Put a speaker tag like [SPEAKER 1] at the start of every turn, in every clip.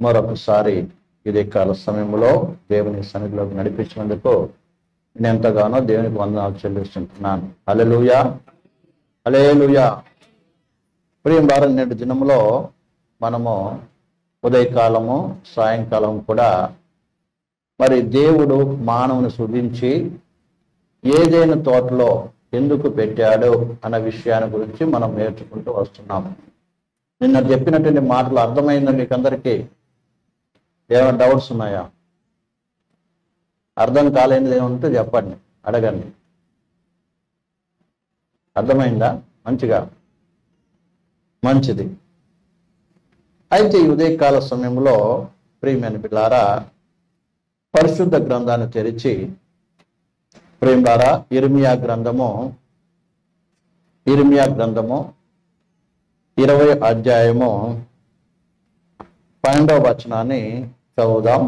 [SPEAKER 1] మరొకసారి ఇది కాల సమయంలో దేవుని సన్నిధిలోకి నడిపించినందుకు నేను ఎంతగానో దేవునికి వందనాలు చెల్లిస్తుంటున్నాను. హల్లెలూయా, హల్లెలూయా. ప్రియులారా, నేటి దినంలో మనము ఉదయకాలము సాయంకాలం కూడా మరి దేవుడు మానవుని సృజించి ఏదైనా తోటలో ఎందుకు పెట్టాడు అన్న విషయాన్ని గురించి మనం నేర్చుకుంటూ వస్తున్నాము. నిన్న చెప్పినటువంటి మాటలు అర్థమైందా మీకు అందరికీ? ఏమైనా డౌట్స్ ఉన్నాయా? అర్థం కాలేనిది ఏమంటే చెప్పండి, అడగండి. అర్థమైందా? మంచిది. అయితే ఈ ఉదయకాల సమయంలో ప్రియమైన బిడ్డలారా, పరిశుద్ధ గ్రంథాన్ని తెరిచి ప్రియలారా ఇర్మియా గ్రంథము 20వ అధ్యాయము 12వ వచనాన్ని చదువుదాం.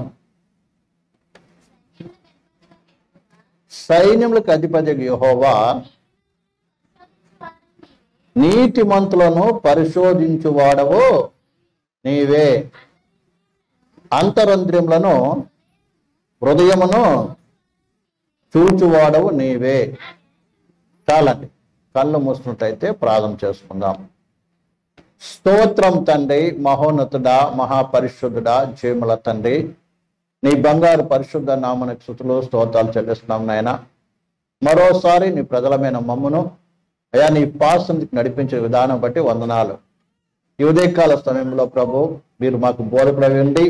[SPEAKER 1] సైన్యములకు అధిపతి యెహోవా నీతిమంతులను పరిశోధించువాడవు నీవే, అంతరంద్రియములను హృదయమును చూచువాడవు నీవే. చాలండి, కళ్ళు మూసినట్టయితే ప్రార్థన చేసుకుందాం. స్తోత్రం తండ్రి, మహోన్నతుడా, మహాపరిశుద్ధుడా, జీవముల తండ్రి, నీ బంగారు పరిశుద్ధ నామమునకు స్తుతులు స్తోత్రాలు చెల్లిస్తున్నాం నాయన. మరోసారి నీ ప్రజలమైన మమ్మును అయా నీ పాసందికి నడిపించే విధానం బట్టి వందనాలు. ఈ ఉదయకాల సమయంలో ప్రభు మీరు మాకు బోధపడండి.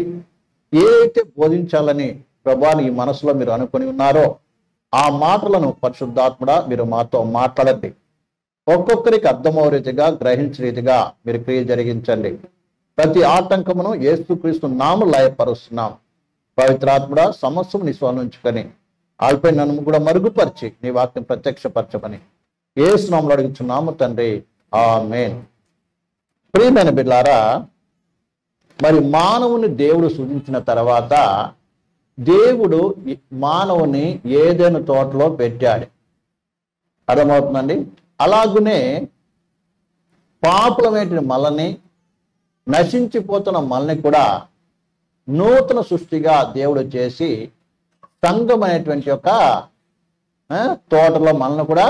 [SPEAKER 1] ఏదైతే బోధించాలని ప్రభా ఈ మనసులో మీరు అనుకుని ఉన్నారో ఆ మాటలను పరిశుద్ధాత్ముడా మీరు మాతో మాట్లాడండి. ఒక్కొక్కరికి అర్థమయ్యే రీతిగా, గ్రహించే రీతిగా మీరు క్రియ జరిగించండి. ప్రతి ఆటంకమును యేసుక్రీస్తు నామములో లయపరుస్తున్నాం. పవిత్రాత్ముడా సమస్యను నీ స్వనుంచుకొని ఆల్పై నన్ను కూడా మరుగుపరిచి నీ వాక్యం ప్రత్యక్షపరచమని యేసు నామములో అడుగుచున్నాము తండ్రి, ఆమేన్. ప్రియమైన బిడ్డలారా, మరి మానవుని దేవుడు సృజించిన తర్వాత దేవుడు మానవుని ఏదైనా తోటలో పెట్టాడు. అర్థమవుతుందండి? అలాగునే పాపులమైన మనల్ని, నశించిపోతున్న మనల్ని కూడా నూతన సృష్టిగా దేవుడు చేసి సంఘం అనేటువంటి యొక్క తోటలో మనల్ని కూడా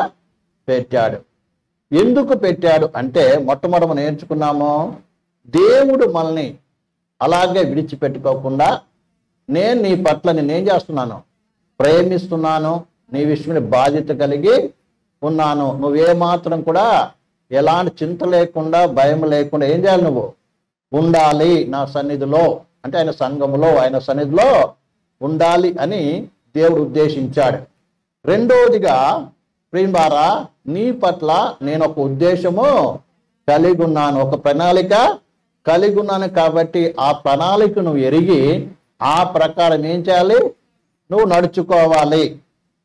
[SPEAKER 1] పెట్టాడు. ఎందుకు పెట్టాడు అంటే మొట్టమొదట నేర్చుకున్నాము, దేవుడు మనల్ని అలాగే విడిచిపెట్టుకోకుండా నేను నీ పట్ల నేనేం చేస్తున్నాను, ప్రేమిస్తున్నాను, నీ విషయమైన బాధ్యత కలిగి ఉన్నాను. నువ్వేమాత్రం కూడా ఎలాంటి చింత లేకుండా, భయం లేకుండా ఏం చేయాలి, నువ్వు ఉండాలి నా సన్నిధిలో, అంటే ఆయన సంఘములో, ఆయన సన్నిధిలో ఉండాలి అని దేవుడు ఉద్దేశించాడు. రెండవదిగా ప్రియులారా, నీ పట్ల నేను ఒక ఉద్దేశము కలిగి ఉన్నాను, ఒక ప్రణాళిక కలిగి ఉన్నాను. కాబట్టి ఆ ప్రణాళిక నువ్వు ఎరిగి ఆ ప్రకారం ఏం చేయాలి, నువ్వు నడుచుకోవాలి.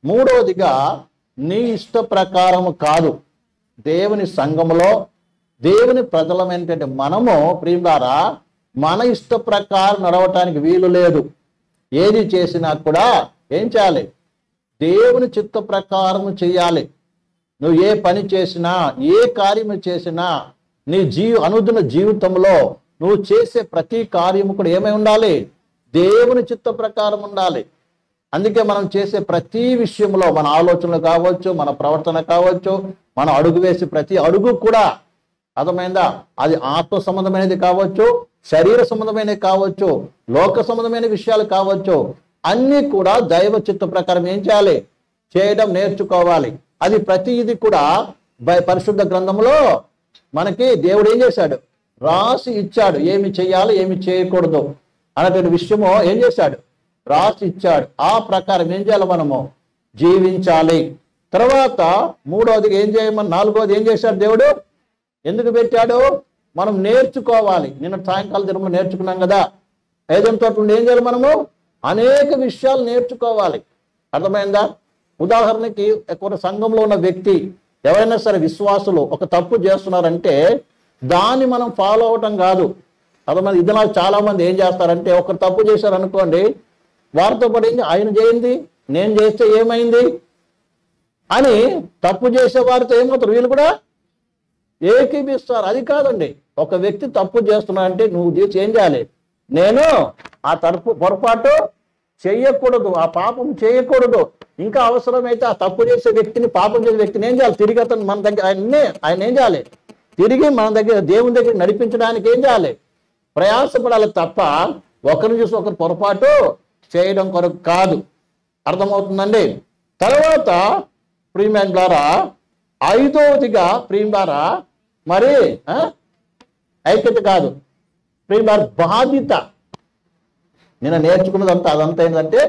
[SPEAKER 1] మూడవదిగా నీ ఇష్ట ప్రకారము కాదు, దేవుని సంఘములో దేవుని ప్రజలమైనటువంటి మనము ప్రియులారా మన ఇష్ట ప్రకారం నడవటానికి వీలు లేదు. ఏది చేసినా కూడా ఏం చేయాలి, దేవుని చిత్త ప్రకారము చేయాలి. నువ్వు ఏ పని చేసినా, ఏ కార్యము చేసినా, నీ అనుదిన జీవితంలో నువ్వు చేసే ప్రతి కార్యము కూడా ఏమై ఉండాలి, దేవుని చిత్త ప్రకారం ఉండాలి. అందుకే మనం చేసే ప్రతి విషయంలో మన ఆలోచనలు కావచ్చు, మన ప్రవర్తన కావచ్చు, మనం అడుగు వేసే ప్రతి అడుగు కూడా అర్థమైందా, అది ఆత్మ సంబంధమైనది కావచ్చు, శరీర సంబంధమైనది కావచ్చు, లోక సంబంధమైన విషయాలు కావచ్చు, అన్నీ కూడా దైవ చిత్త ప్రకారం ఏం చేయాలి, చేయడం నేర్చుకోవాలి. అది ప్రతి ఇది కూడా పరిశుద్ధ గ్రంథంలో మనకి దేవుడు ఏం చేశాడు, రాసి ఇచ్చాడు. ఏమి చేయాలి, ఏమి చేయకూడదు అనేటువంటి విషయము ఏం చేశాడు, రాసి ఇచ్చాడు. ఆ ప్రకారం ఏం చేయాలి, మనము జీవించాలి. తర్వాత మూడవదిగా ఏం చేయమని, నాలుగవది ఏం చేశాడు దేవుడు, ఎందుకు పెట్టాడు, మనం నేర్చుకోవాలి. నిన్న సాయంకాలం దినంలో నేర్చుకున్నాం కదా, ఏదైనా తోట ఏం చేయాలి, మనము అనేక విషయాలు నేర్చుకోవాలి. అర్థమైందా? ఉదాహరణకి ఒక సంఘంలో ఉన్న వ్యక్తి ఎవరైనా సరే విశ్వాసులు ఒక తప్పు చేస్తున్నారంటే దాన్ని మనం ఫాలో అవటం కాదు. అర్థమైంది? ఇది నాకు చాలా మంది ఏం చేస్తారంటే, ఒక తప్పు చేశారు అనుకోండి, వారితో పాటు ఆయన చేయింది, నేను చేస్తే ఏమైంది అని తప్పు చేసే వారితో ఏమవుతారు, వీళ్ళు కూడా ఏకీపిస్తారు. అది కాదండి, ఒక వ్యక్తి తప్పు చేస్తున్నాడంటే నువ్వు చేసి ఏం చేయాలి, నేను ఆ పొరపాటు చెయ్యకూడదు, ఆ పాపం చేయకూడదు. ఇంకా అవసరమైతే ఆ తప్పు చేసే వ్యక్తిని, పాపం చేసే వ్యక్తిని ఏం చేయాలి? తిరిగి అతను మన దగ్గర ఆయన ఏం చేయాలి? తిరిగి మన దగ్గర దేవుని దగ్గర నడిపించడానికి ఏం చేయాలి? ప్రయాసపడాలి తప్ప ఒకరిని చూసి ఒకరు పొరపాటు చేయడం కొరకు కాదు. అర్థమవుతుందండి? తర్వాత ప్రియమైన ద్వారా ఐదవదిగా ప్రియం ద్వారా మరి ఐక్యత కాదు, ప్రియం ద్వారా బాధ్యత. నేను నేర్చుకున్నదంతా అదంతా ఏంటంటే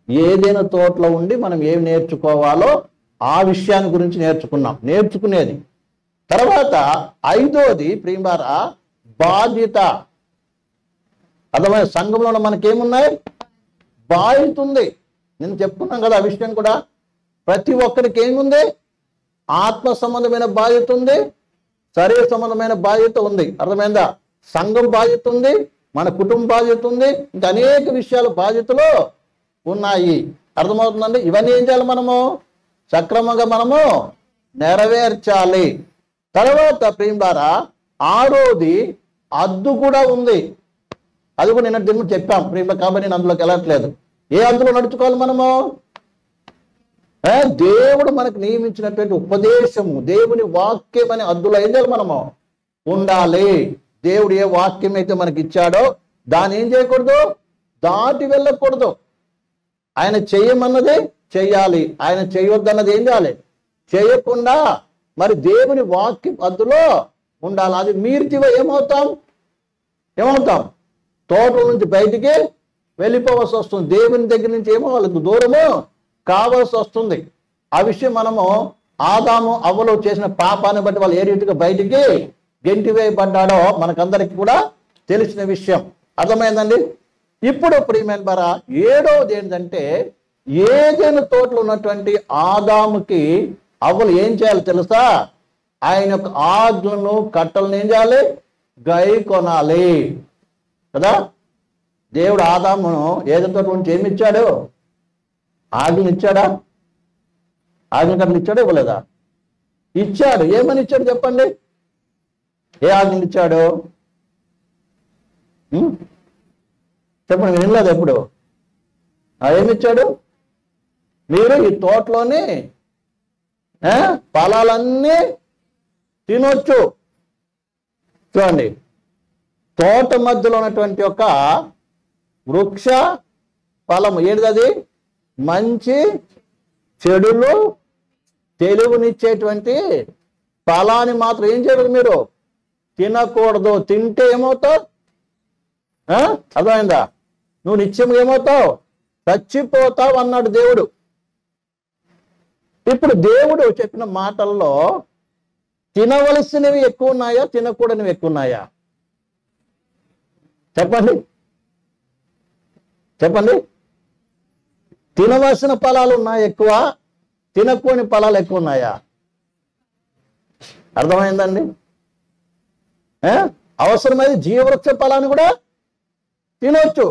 [SPEAKER 1] ఏదైనా తోటలో ఉండి మనం ఏం నేర్చుకోవాలో ఆ విషయాన్ని గురించి నేర్చుకునేది. తర్వాత ఐదోది ప్రియం ద్వారా బాధ్యత. అర్థమైన సంఘంలో మనకేమున్నాయి? బాధ్యత ఉంది. నేను చెప్పుకున్నాం కదా ఆ విషయం కూడా. ప్రతి ఒక్కరికి ఏముంది? ఆత్మ సంబంధమైన బాధ్యత ఉంది, శరీర సంబంధమైన బాధ్యత ఉంది. అర్థమైందా? సంఘం బాధ్యత ఉంది, మన కుటుంబ బాధ్యత ఉంది, ఇంకా అనేక విషయాల బాధ్యతలు ఉన్నాయి. అర్థమవుతుందండి? ఇవన్నీ ఏం చేయాలి? మనము సక్రమంగా మనము నెరవేర్చాలి. తర్వాత ప్రియం ద్వారా ఆరోది అద్దు కూడా ఉంది. అది కూడా నిన్న దీన్ని చెప్పాం ప్రియం, కాబట్టి నేను అందులోకి వెళ్ళట్లేదు. ఏ అద్దులో నడుచుకోవాలి మనము? దేవుడు మనకు నియమించినటువంటి ఉపదేశము, దేవుని వాక్యం అనే అద్దులో ఏం చేయాలి? మనము ఉండాలి. దేవుడు ఏ వాక్యం అయితే మనకి ఇచ్చాడో దాన్ని ఏం చేయకూడదు? దాటి వెళ్ళకూడదు. ఆయన చెయ్యమన్నది చెయ్యాలి, ఆయన చేయొద్దన్నది ఏం చేయాలి? చేయకుండా మరి దేవుని వాక్యం అద్దులో ఉండాలి. అది మీరితివో ఏమవుతాం? తోటల నుంచి బయటికి వెళ్ళిపోవలసి వస్తుంది. దేవుని దగ్గర నుంచి ఏమో వాళ్ళకు దూరము కావాల్సి వస్తుంది. ఆ విషయం మనము ఆదాము అవ్వలు చేసిన పాపాన్ని బట్టి వాళ్ళు ఏ రీతిగా బయటికి గెంటివేయబడ్డాడో మనకందరికి కూడా తెలిసిన విషయం. అర్థమైందండి? ఇప్పుడు ప్రియమైన ద్వారా ఏడవది ఏంటంటే ఏదైనా తోటలో ఉన్నటువంటి ఆదాముకి అవ్వలు ఏం చేయాలి తెలుసా? ఆయన యొక్క ఆజ్ఞలను కట్టలను ఏం చేయాలి? గై కొనాలి కదా. దేవుడు ఆదామును ఏదైనా తోట నుంచి ఏమి ఇచ్చాడు? ఆజ్ఞలు ఇచ్చాడా? ఆజ్ఞ కట్టలు ఇచ్చాడా? ఇవ్వలేదా? ఇచ్చాడు. ఏమని ఇచ్చాడు చెప్పండి? ఏ ఆజ్ఞలు ఇచ్చాడు చెప్పండి, మీరు వినలేదు ఎప్పుడు? ఏమిచ్చాడు? మీరు ఈ తోటలోని ఫలాలన్నీ తినొచ్చు. చూడండి, తోట మధ్యలో ఉన్నటువంటి ఒక వృక్ష ఫలము ఏంటిది? మంచి చెడులు తెలివినిచ్చేటువంటి ఫలాన్ని మాత్రం ఏం చేయకూడదు, మీరు తినకూడదు. తింటే ఏమవుతావు? అర్థమైందా? నువ్వు నిత్యం ఏమవుతావు? చచ్చిపోతావు అన్నాడు దేవుడు. ఇప్పుడు దేవుడు చెప్పిన మాటల్లో తినవలసినవి ఎక్కువ ఉన్నాయా, తినకూడనివి ఎక్కువ ఉన్నాయా? చెప్పండి. తినవలసిన ఫలాలు ఉన్నాయి ఎక్కువ, తినకూడని ఫలాలు ఎక్కువ ఉన్నాయా? అర్థమైందండి? అవసరమైతే జీవవృక్ష ఫలాన్ని కూడా తినవచ్చు.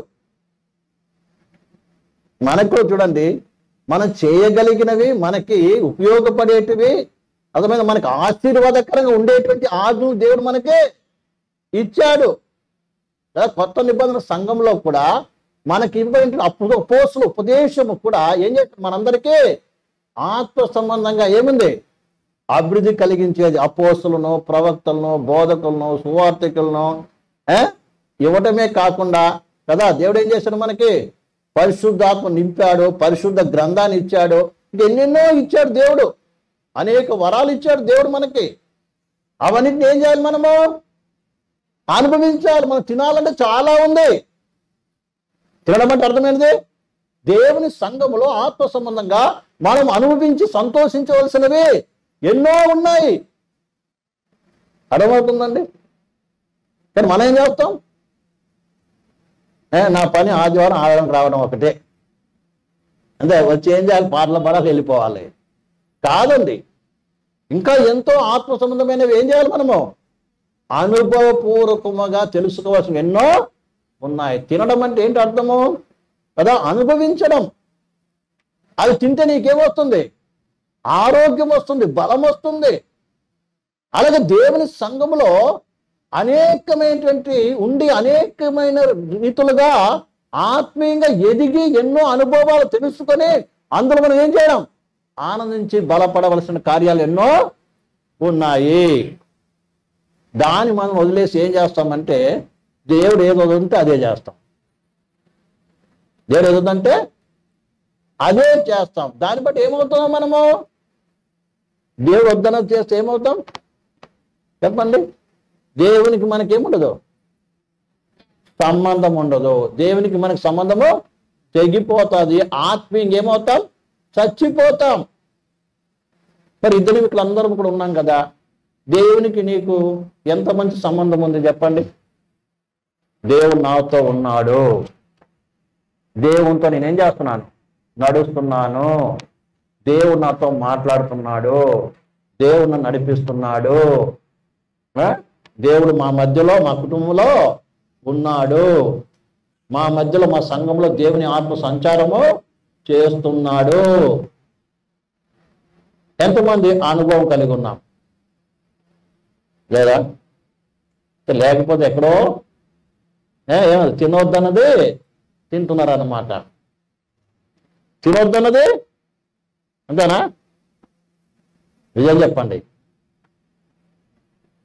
[SPEAKER 1] మనకు చూడండి, మనం చేయగలిగినవి, మనకి ఉపయోగపడేటివి, అర్థమైంది, మనకి ఆశీర్వాదకరంగా ఉండేటువంటి ఆజ్ఞలు దేవుడు మనకి ఇచ్చాడు. కొత్త నిబంధన సంఘంలో కూడా మనకి ఇవ్వబడిన పోస్టులు ఉపదేశము కూడా ఏం చేస్తారు? మనందరికీ ఆత్మ సంబంధంగా ఏముంది? అభివృద్ధి కలిగించేది. అపోస్తులను, ప్రవక్తలను, బోధకులను, సువార్థికులను ఇవ్వటమే కాకుండా కదా, దేవుడు ఏం చేశాడు? మనకి పరిశుద్ధాత్మ నింపాడు, పరిశుద్ధ గ్రంథాన్ని ఇచ్చాడు, ఇంకెన్నెన్నో ఇచ్చాడు దేవుడు. అనేక వరాలు ఇచ్చాడు దేవుడు మనకి. అవన్నిటిని ఏం చేయాలి? మనము అనుభవించాలి. మనం తినాలంటే చాలా ఉంది. తినడం అంటే అర్థమైనది, దేవుని సంఘములో ఆత్మ సంబంధంగా మనం అనుభవించి సంతోషించవలసినవి ఎన్నో ఉన్నాయి. అర్థమవుతుందండి? కానీ మనం ఏం చేస్తాం? నా పని ఆదివారం రావడం ఒకటే, అంటే వచ్చి ఏం చేయాలి? పాటల పడాలి, వెళ్ళిపోవాలి కాదండి. ఇంకా ఎంతో ఆత్మ సంబంధమైనవి ఏం చేయాలి? మనము అనుభవపూర్వకముగా తెలుసుకోవాల్సిన ఎన్నో ఉన్నాయి. తినడం అంటే ఏంటి అర్థము కదా? అనుభవించడం. అది తింటే నీకేమొస్తుంది? ఆరోగ్యం వస్తుంది, బలం వస్తుంది. అలాగే దేవుని సంఘములో అనేకమైనటువంటి ఉండి అనేకమైన రీతులుగా ఆత్మీయంగా ఎదిగి ఎన్నో అనుభవాలు తెలుసుకొని అందులో మనం ఏం చేయడం, ఆనందించి బలపడవలసిన కార్యాలు ఎన్నో ఉన్నాయి. దాన్ని మనం వదిలేసి ఏం చేస్తామంటే దేవుడు ఏదో వదిలితే అదే చేస్తాం. దేవుడు ఏదంటే అదే చేస్తాం. దాన్ని బట్టి ఏమవుతాం మనము? దేవుడు వద్దన చేస్తే ఏమవుతాం చెప్పండి? దేవునికి మనకేముండదు, సంబంధం ఉండదు. దేవునికి మనకి సంబంధము తెగిపోతుంది. ఆత్మీయంగా ఏమవుతాం, చచ్చిపోతాం. మరి ఇద్దరు వీళ్ళందరం కూడా ఉన్నాం కదా, దేవునికి నీకు ఎంత మంచి సంబంధం ఉంది చెప్పండి? దేవుడు నాతో ఉన్నాడు, దేవునితో నేనేం చేస్తున్నాను, నడుస్తున్నాను, దేవుడు నాతో మాట్లాడుతున్నాడు, దేవుడు నన్ను నడిపిస్తున్నాడు, దేవుడు మా మధ్యలో మా కుటుంబంలో ఉన్నాడు, మా మధ్యలో మా సంఘంలో దేవుని ఆత్మ సంచారము చేస్తున్నాడు. ఎంతమంది అనుభవం కలిగి ఉన్నాం లేదా? లేకపోతే ఎక్కడో తినొద్దన్నది తింటున్నారు అన్నమాట. తినొద్దన్నది అంతేనా? నిజం చెప్పండి.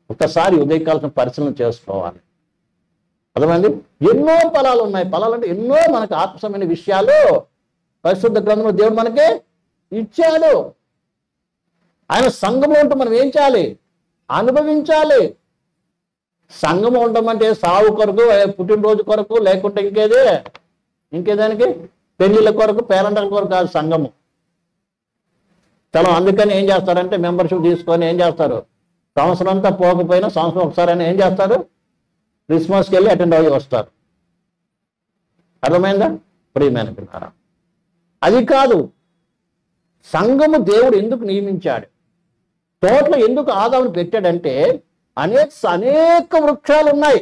[SPEAKER 1] ఒక్కసారి ఉదయకాలం పరిశీలన చేసుకోవాలి. అర్థమైంది? ఎన్నో ఫలాలు ఉన్నాయి. ఫలాలు అంటే ఎన్నో మనకు ఆత్మసమైన విషయాలు పరిశుద్ధ గ్రంథంలో దేవుడు మనకి ఇచ్చాడు. ఆయన సంఘంలో ఉంటూ మనం ఏం చేయాలి, అనుభవించాలి. సంఘం ఉండమంటే సావు కొరకు, పుట్టినరోజు కొరకు, లేకుంటే ఇంకేదానికి పెళ్లిళ్ళ కొరకు, పేరెంటల కొరకు కాదు సంఘము. చలో అందుకని ఏం చేస్తారంటే మెంబర్షిప్ తీసుకొని ఏం చేస్తారు, సంవత్సరం అంతా పోకపోయినా సంవత్సరం ఒకసారి అయినా ఏం చేస్తారు, క్రిస్మస్కి వెళ్ళి అటెండ్ అయ్యి వస్తారు. అర్థమైందా ప్రియమైన పిల్లారా? అది కాదు. సంఘము దేవుడు ఎందుకు నియమించాడు, తోటలో ఎందుకు ఆదామును పెట్టాడంటే అనేక వృక్షాలు ఉన్నాయి.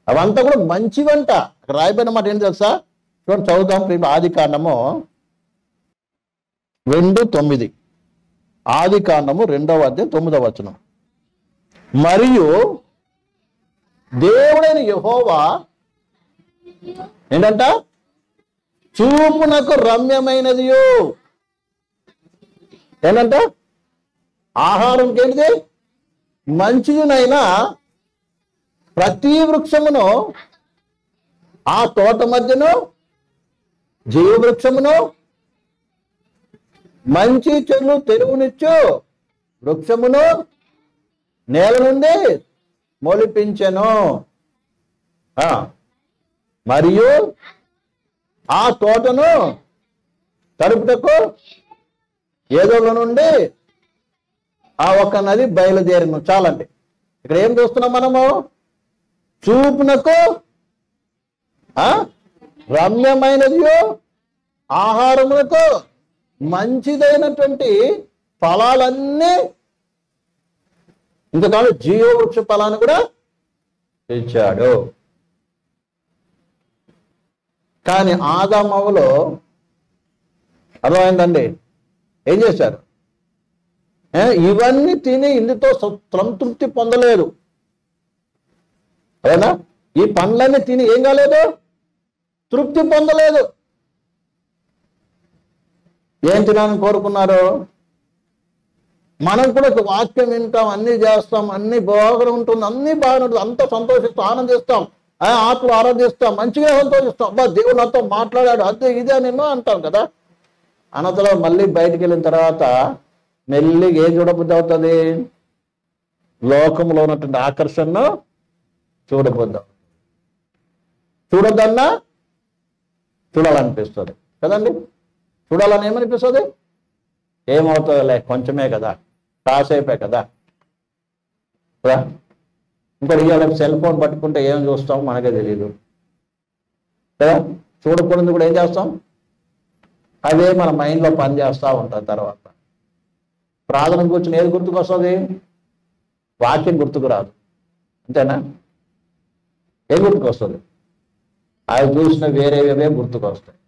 [SPEAKER 1] అవంతా కూడా మంచివంట. అక్కడ రాయబడిన మాట ఏంటి తెలుసా? చూడండి, చదువుతాం. ప్రియ ఆదికాండము 2:9. ఆదికాండము 2:9. మరియు దేవుడైన యెహోవా ఏంటంట, చూపునకు రమ్యమైనది ఏంటంట, ఆహారం ఏంటిది, మంచిదినైనా ప్రతి వృక్షమును, ఆ తోట మధ్యను జీవ వృక్షమును, మంచి చెట్లు తెరువునిచ్చు వృక్షమును నేల నుండి మొలిపించెను. మరియు ఆ తోటను తరుపుటకు ఏదోల నుండి ఆ ఒక్క నది బయలుదేరను. చాలండి. ఇక్కడ ఏం చూస్తున్నాం మనము? చూపునకు రమ్యమైనది, ఆహారమునకు మంచిదైనటువంటి ఫలాలన్నీ, ఇంతకాలం జీవవృక్ష ఫలాన్ని కూడా ఇచ్చాడు. కానీ ఆదామవ్వలో అర్థమైందండి, ఏం చేశారు? ఇవన్నీ తిని ఇందుతో సంతృప్తి పొందలేదు. అదేనా? ఈ పండ్లన్నీ తిని ఏం కాలేదు, తృప్తి పొందలేదు. ఏం తినాలని కోరుకున్నారు? మనం కూడా ఒక వాక్యం వింటాం, అన్ని చేస్తాం, అన్ని బాగా ఉంటుంది, అన్ని బాగుంటుంది, అంతా సంతోషిస్తాం, ఆనందిస్తాం, ఆత్మ ఆరాధిస్తాం, మంచిగా సంతోషిస్తాం. అబ్బా దేవుడు నాతో మాట్లాడాడు, అదే ఇదే నేను అంటాం కదా. అనంతలో మళ్ళీ బయటికి వెళ్ళిన తర్వాత మెల్లిగా ఏం చూడబుద్ధి అవుతుంది? లోకంలో ఉన్నటువంటి ఆకర్షణను చూడబుద్ధి. చూడొద్దన్నా చూడాలనిపిస్తుంది కదండి. చూడాలని ఏమనిపిస్తుంది? ఏమవుతుందిలే, కొంచెమే కదా, కాసేపే కదా. ఇంకా ఇవాళ సెల్ ఫోన్ పట్టుకుంటే ఏం చూస్తాం మనకే తెలియదు కదా. చూడకూడదు కూడా ఏం చేస్తాం, అదే మన మైండ్లో పని చేస్తూ ఉంటుంది. తర్వాత ప్రార్థన కూర్చొని ఏది గుర్తుకు వస్తుంది? వాక్యం గుర్తుకు రాదు. అంతేనా? ఏం గుర్తుకు వస్తుంది? అవి చూసిన వేరేవే గుర్తుకు వస్తాయి.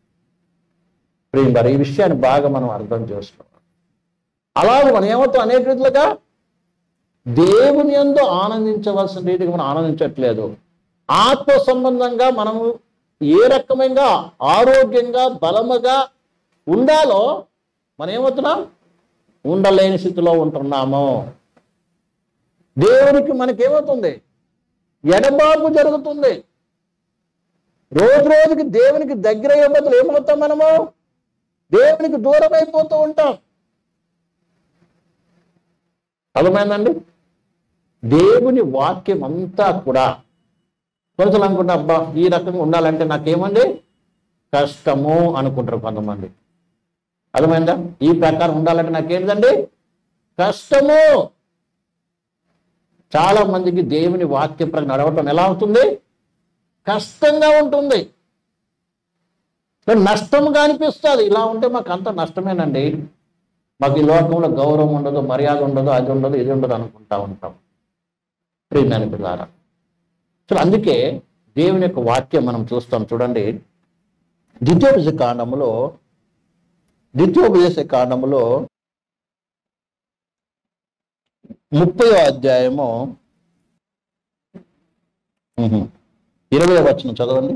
[SPEAKER 1] మరి ఈ విషయాన్ని బాగా మనం అర్థం చేసుకోవాలి. అలాగే మనం ఏమవుతాం, అనేక రీతిలుగా దేవుని యందు ఆనందించవలసిన రీతికి మనం ఆనందించట్లేదు. ఆత్మ సంబంధంగా మనము ఏ రకమైన ఆరోగ్యంగా బలముగా ఉండాలో మనం ఏమవుతున్నాం? ఉండలేని స్థితిలో ఉంటున్నాము. దేవునికి మనకేమవుతుంది? ఎడబాపు జరుగుతుంది. రోజు రోజుకి దేవునికి దగ్గర అయ్యే బదులు ఏమవుతాం? మనము దేవునికి దూరం అయిపోతూ ఉంటాం. అర్థమైందండి? దేవుని వాక్యం అంతా కూడా కొంచెం అనుకుంటా, అబ్బా ఈ రకంగా ఉండాలంటే నాకేమండి కష్టము అనుకుంటారు కొంతమంది. అర్థమైందా? ఈ ప్రకారం ఉండాలంటే నాకేంటండి కష్టము. చాలా మందికి దేవుని వాక్య ప్రకారం నడవటం ఎలా అవుతుంది? కష్టంగా ఉంటుంది, నష్టంగా అనిపిస్తుంది. ఇలా ఉంటే మాకు అంత నష్టమేనండి, మాకు ఈ లోకంలో గౌరవం ఉండదు, మర్యాద ఉండదు, అది ఉండదు, ఇది ఉండదు అనుకుంటా ఉంటాం. ప్రియమైన పిల్లారా, సో అందుకే దేవుని యొక్క వాక్యం మనం చూస్తాం. చూడండి, ద్వితీయోపదేశ కాండములో 30వ అధ్యాయము 20వ వచనం చదవండి.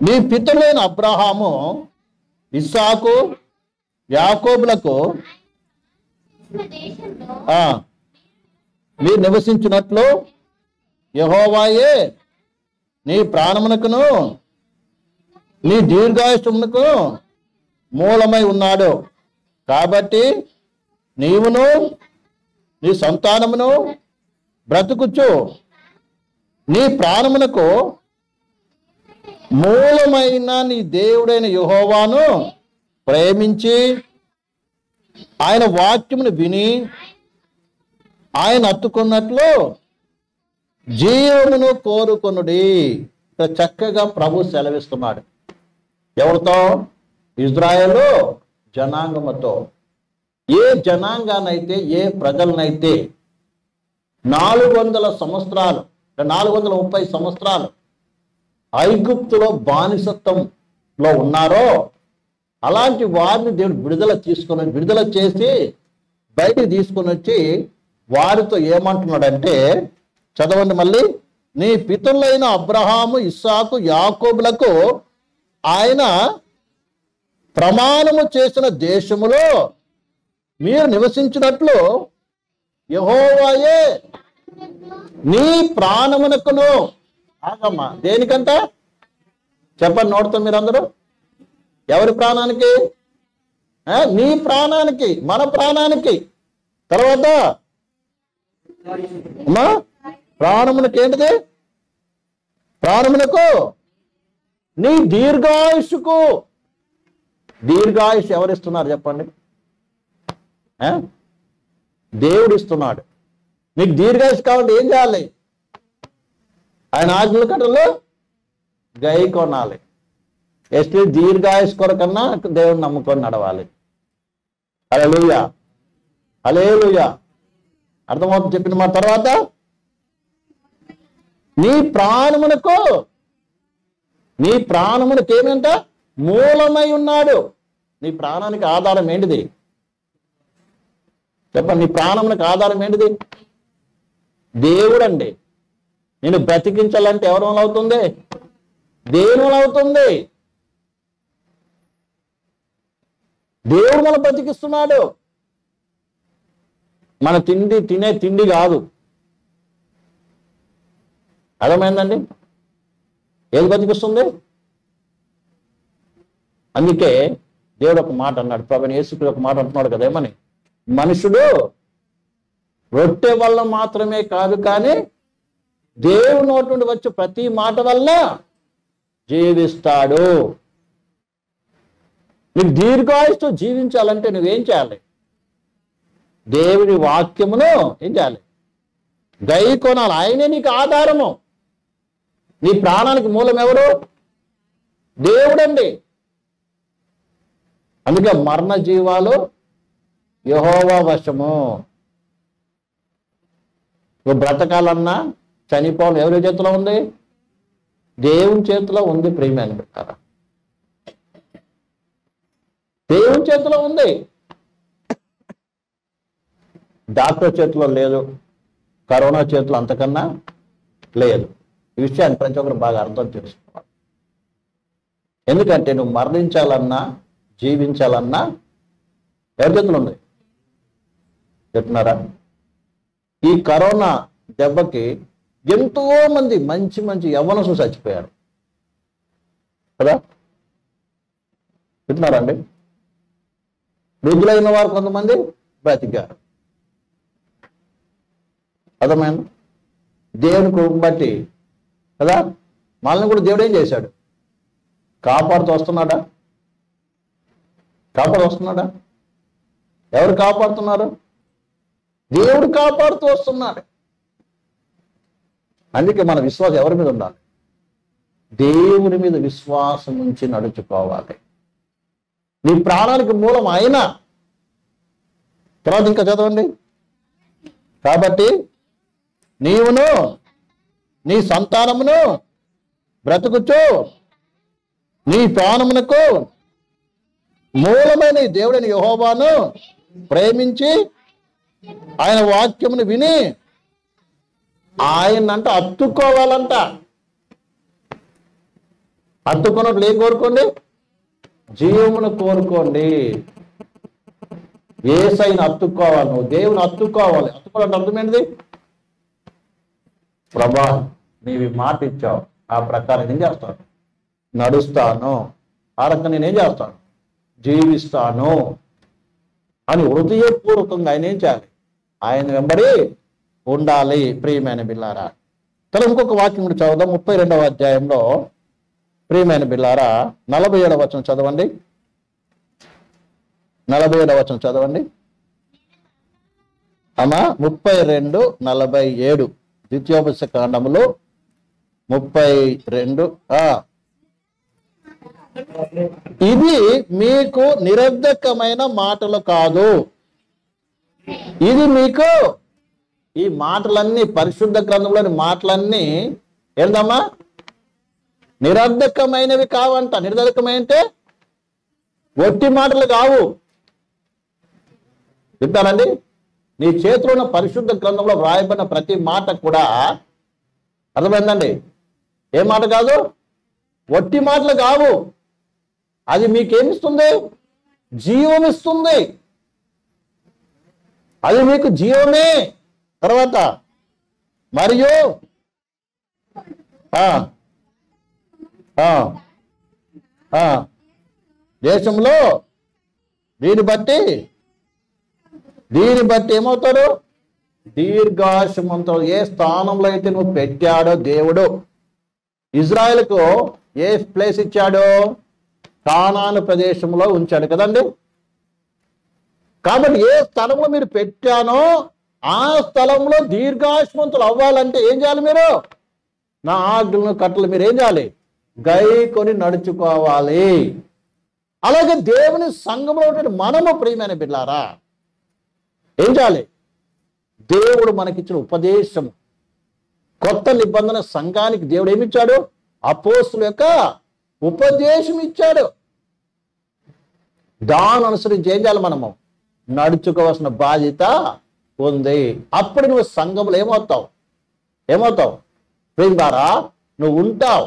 [SPEAKER 1] మీ పితరులైన అబ్రహాము, ఇస్సాకు, యాకోబులకు మీరు నివసించినట్లు యెహోవాయే నీ ప్రాణమునకును నీ దీర్ఘాయుష్యమునకు మూలమై ఉన్నాడు. కాబట్టి నీవును నీ సంతానమును బ్రతుకుచు నీ ప్రాణమునకు మూలమైన నీ దేవుడైన యెహోవాను ప్రేమించి ఆయన వాక్యమును విని ఆయన హత్తుకున్నట్లు జీవమును కోరుకొనుడి. చక్కగా ప్రభు సెలవిస్తున్నాడు. ఎవరితో? ఇజ్రాయేలు జనాంగముతో. ఏ జనాంగానైతే, ఏ ప్రజలనైతే 430 సంవత్సరాలు ఐగుప్తులో బానిసత్వంలో ఉన్నారో అలాంటి వారిని దేవుడు విడుదల చేసి బయటికి తీసుకొని వచ్చి వారితో ఏమంటున్నాడంటే, చదవండి మళ్ళీ. నీ పితరులైన అబ్రహాము, ఇస్సాకు, యాకోబులకు ఆయన ప్రమాణము చేసిన దేశములో మీరు నివసించినట్లు యెహోవాయే నీ ప్రాణమునకును. ఆగమ్మా, దేనికంట చెప్పండి, నోడుతో మీరందరూ. ఎవరి ప్రాణానికి? నీ ప్రాణానికి, మన ప్రాణానికి. తర్వాత అమ్మా, ప్రాణమునకు ఏంటిది? ప్రాణమునకు నీ దీర్ఘాయుష్కు. దీర్ఘాయుష్ ఎవరిస్తున్నారు చెప్పండి? దేవుడు ఇస్తున్నాడు. నీకు దీర్ఘాయుష్ కావాలంటే ఏం చేయాలి? ఆయన ఆజ్ఞల కట్టలు గై కొనాలి. ఎస్టీ దీర్ఘాయుష్ కొరకన్నా దేవుడిని నమ్ముకొని నడవాలి. హల్లెలూయా, హల్లెలూయా. అర్థమవుతుంది చెప్పిన మాట. తర్వాత నీ ప్రాణమునకు ఏమంట? మూలమై ఉన్నాడు. నీ ప్రాణానికి ఆధారం ఏంటిది చెప్పండి? నీ ప్రాణమునకు ఆధారం ఏంటిది? దేవుడండి. నేను బ్రతికించాలంటే ఎవరి వల్ల అవుతుంది? దేవుని వల్ల అవుతుంది. దేవుడు మనం బ్రతికిస్తున్నాడు. మన తినే తిండి కాదు. అర్థమైందండి? ఏది బ్రతికిస్తుంది? అందుకే దేవుడు ఒక మాట అన్నాడు, ప్రభువైన యేసుక్రీస్తు ఒక మాట అంటున్నాడు కదా, ఏమని? మనుషుడు రొట్టె వల్ల మాత్రమే కాదు, కానీ దేవుని నోటి నుండి వచ్చే ప్రతి మాట వల్ల జీవిస్తాడు. నీకు దీర్ఘాయుష్తో జీవించాలంటే నువ్వేం చేయాలి? దేవుని వాక్యమును ఏం చేయాలి? గై కొనాలి. ఆయనే నీకు ఆధారము. నీ ప్రాణానికి మూలం ఎవరు? దేవుడండి. అందుకే మరణ జీవాలు యెహోవా వశము. నువ్వు బ్రతకాలన్నా చనిపోవాలి ఎవరి చేతిలో ఉంది? దేవుని చేతిలో ఉంది. ప్రియమైన బిడ్డలారా, దేవుని చేతిలో ఉంది. డాక్టర్ చేతిలో లేదు, కరోనా చేతిలో అంతకన్నా లేదు. ఈ విషయాన్ని ప్రతి ఒక్కరు బాగా అర్థం చేసుకోవాలి. ఎందుకంటే నువ్వు మరణించాలన్నా జీవించాలన్నా ఎవరి చేతులు ఉంది చెప్తున్నారా? ఈ కరోనా దెబ్బకి ఎంతో మంది మంచి మంచి యవ్వనస్తులు చచ్చిపోయారు కదా, చెప్తున్నారండి. వృద్ధులైన వారు కొంతమంది బ్రతికారు. అర్థమైంది? దేవుని కృపను బట్టి కదా మనల్ని కూడా దేవుడు ఏం చేశాడు? కాపాడుతూ వస్తున్నాడా? వస్తున్నాడా? ఎవరు కాపాడుతున్నారు? దేవుడు కాపాడుతూ వస్తున్నాడు. అందుకే మన విశ్వాసం ఎవరి మీద ఉండాలి? దేవుని మీద విశ్వాసం నుంచి నడుచుకోవాలి. నీ ప్రాణానికి మూలం ఆయన. తర్వాత ఇంకా చదవండి. కాబట్టి నీవును నీ సంతానమును బ్రతుకుచు నీ ప్రాణమునకు మూలమైన ఈ దేవుడైన యెహోవాను ప్రేమించి ఆయన వాక్యమును విని ఆయనంట అత్తుకోవాలంట. అత్తుకున్నట్లు ఏం కోరుకోండి? జీవమును కోరుకోండి. యేసయ్యను అత్తుకోవాలి. నువ్వు దేవుని అత్తుకోవాలి. అత్తుకోవాలంటే అర్థమైంది? ప్రభా నీవి మాట ఇచ్చావు, ఆ ప్రకారం ఏం చేస్తాను? నడుస్తాను. ఆ రకంగా నేనేం చేస్తాను? జీవిస్తాను అని హృదయపూర్వకంగా ఆయన ఏం చేయాలి? ఆయన వెంబడి ఉండాలి. ప్రియమైన బిల్లారా, తల ఇంకొక వాక్యం కూడా చదువుదాం. 32వ అధ్యాయంలో ప్రియమైన బిల్లారా 47వ వచనం చదవండి. 47వ వచనం చదవండి అమ్మా. 32:47 ద్వితీయోపదేశ కాండములో 32. ఇది మీకు నిరర్ధకమైన మాటలు కాదు. ఇది మీకు, ఈ మాటలన్నీ పరిశుద్ధ గ్రంథంలోని మాటలన్నీ ఏందమ్మా? నిరర్ధకమైనవి కావంట. నిరర్ధకమైంటే ఒట్టి మాటలు కావు. చెప్తానండి, నీ చేతిలో ఉన్న పరిశుద్ధ గ్రంథంలో వ్రాయబడిన ప్రతి మాట కూడా అర్థమైందండి? ఏ మాట కాదు? ఒట్టి మాటలు కావు. అది మీకేమిస్తుంది? జీవం ఇస్తుంది. అది మీకు జీవమే. తర్వాత మరియు దేశంలో దీన్ని బట్టి ఏమవుతాడు? దీర్ఘాయుష్మంతుడు. ఏ స్థానంలో అయితే నువ్వు పెట్టాడో దేవుడు ఇజ్రాయెల్కు ఏ ప్లేస్ ఇచ్చాడో? కానాను ప్రదేశంలో ఉంచాడు కదండి. కాబట్టి ఏ స్థలంలో మీరు పెట్టానో ఆ స్థలంలో దీర్ఘాయుష్మంతులు అవ్వాలంటే ఏం చేయాలి? మీరు నా ఆజ్ఞలను కట్టలు మీరు ఏం చేయాలి? గైకొని నడుచుకోవాలి. అలాగే దేవుని సంఘంలో ఉంటే మనము ప్రియమైన బిడ్డలారా ఏం చేయాలి? దేవుడు మనకిచ్చిన ఉపదేశం, కొత్త నిబంధన సంఘానికి దేవుడు ఏమిచ్చాడు? అపోస్తుల యొక్క ఉపదేశం ఇచ్చాడు. దాని అనుసరించి ఏం చేయాలి? మనము నడుచుకోవాల్సిన బాధ్యత ఉంది. అప్పుడు నువ్వు సంఘంలో ఏమవుతావు? ప్రియులారా నువ్వు ఉంటావు.